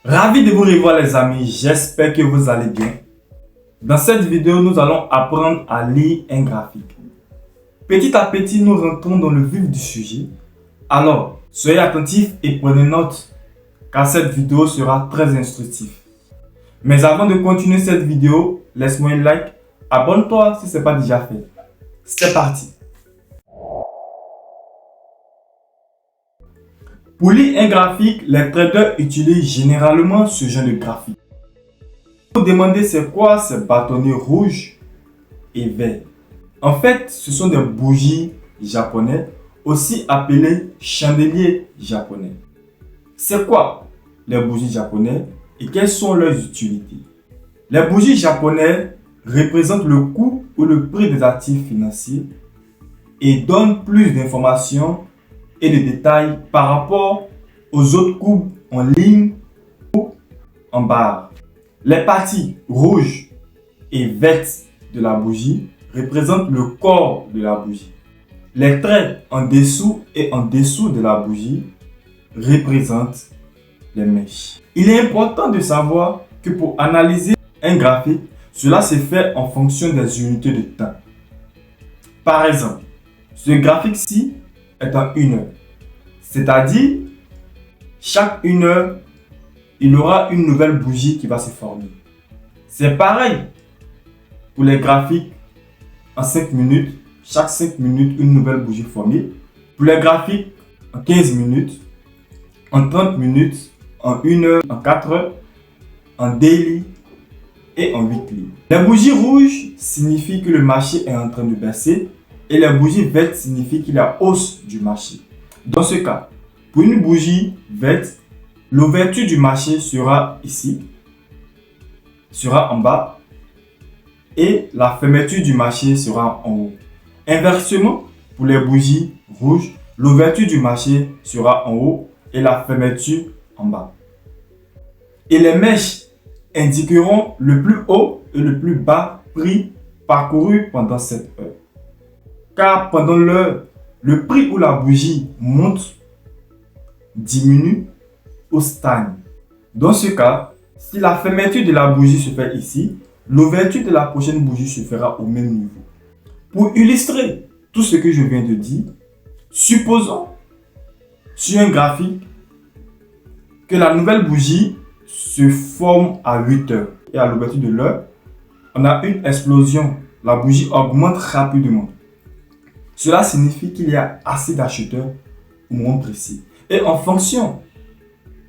Ravi de vous revoir les amis, j'espère que vous allez bien. Dans cette vidéo, nous allons apprendre à lire un graphique. Petit à petit, nous rentrons dans le vif du sujet. Alors, soyez attentifs et prenez note, car cette vidéo sera très instructive. Mais avant de continuer cette vidéo, laisse-moi un like, abonne-toi si ce n'est pas déjà fait. C'est parti! Pour lire un graphique, les traders utilisent généralement ce genre de graphique. Vous vous demandez c'est quoi ces bâtonnets rouges et verts. En fait, ce sont des bougies japonaises, aussi appelées chandeliers japonais. C'est quoi les bougies japonaises et quelles sont leurs utilités? Les bougies japonaises représentent le coût ou le prix des actifs financiers et donnent plus d'informations et de détails par rapport aux autres courbes en ligne ou en barre. Les parties rouges et vertes de la bougie représentent le corps de la bougie. Les traits en dessous et en dessous de la bougie représentent les mèches. Il est important de savoir que pour analyser un graphique, cela se fait en fonction des unités de temps. Par exemple, ce graphique-ci est en 1 heure. C'est-à-dire, chaque 1 heure, il y aura une nouvelle bougie qui va se former. C'est pareil pour les graphiques en 5 minutes. Chaque 5 minutes, une nouvelle bougie formée. Pour les graphiques en 15 minutes, en 30 minutes, en 1 heure, en 4 heures, en daily et en weekly. Les bougies rouges signifient que le marché est en train de baisser et les bougies vertes signifient qu'il y a hausse du marché. Dans ce cas, pour une bougie verte, l'ouverture du marché sera ici, sera en bas et la fermeture du marché sera en haut. Inversement, pour les bougies rouges, l'ouverture du marché sera en haut et la fermeture en bas. Et les mèches indiqueront le plus haut et le plus bas prix parcouru pendant cette heure. Car pendant l'heure, le prix où la bougie monte, diminue ou stagne. Dans ce cas, si la fermeture de la bougie se fait ici, l'ouverture de la prochaine bougie se fera au même niveau. Pour illustrer tout ce que je viens de dire, supposons sur un graphique que la nouvelle bougie se forme à 8 heures et à l'ouverture de l'heure, on a une explosion. La bougie augmente rapidement. Cela signifie qu'il y a assez d'acheteurs au moment précis. Et en fonction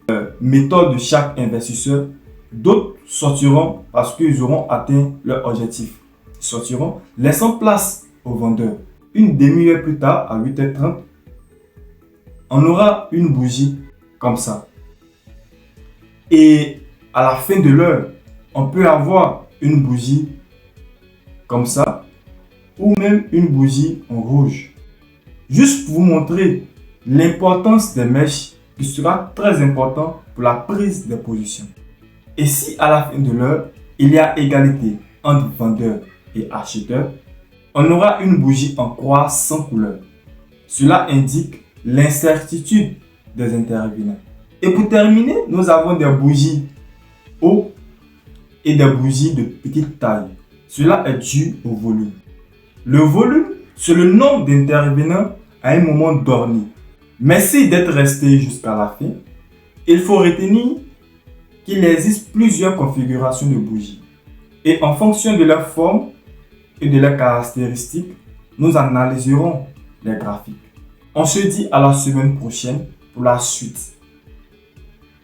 de la méthode de chaque investisseur, d'autres sortiront parce qu'ils auront atteint leur objectif. Ils sortiront, laissant place aux vendeurs. Une demi-heure plus tard, à 8h30, on aura une bougie comme ça. Et à la fin de l'heure, on peut avoir une bougie comme ça ou même une bougie en rouge. Juste pour vous montrer l'importance des mèches qui sera très important pour la prise des positions. Et si à la fin de l'heure, il y a égalité entre vendeurs et acheteurs, on aura une bougie en croix sans couleur. Cela indique l'incertitude des intervenants. Et pour terminer, nous avons des bougies haut et des bougies de petite taille. Cela est dû au volume. Le volume, c'est le nombre d'intervenants à un moment donné. Merci d'être resté jusqu'à la fin. Il faut retenir qu'il existe plusieurs configurations de bougies. Et en fonction de leur forme et de leurs caractéristiques, nous analyserons les graphiques. On se dit à la semaine prochaine pour la suite.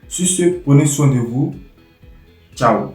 Sur ce, prenez soin de vous. Ciao.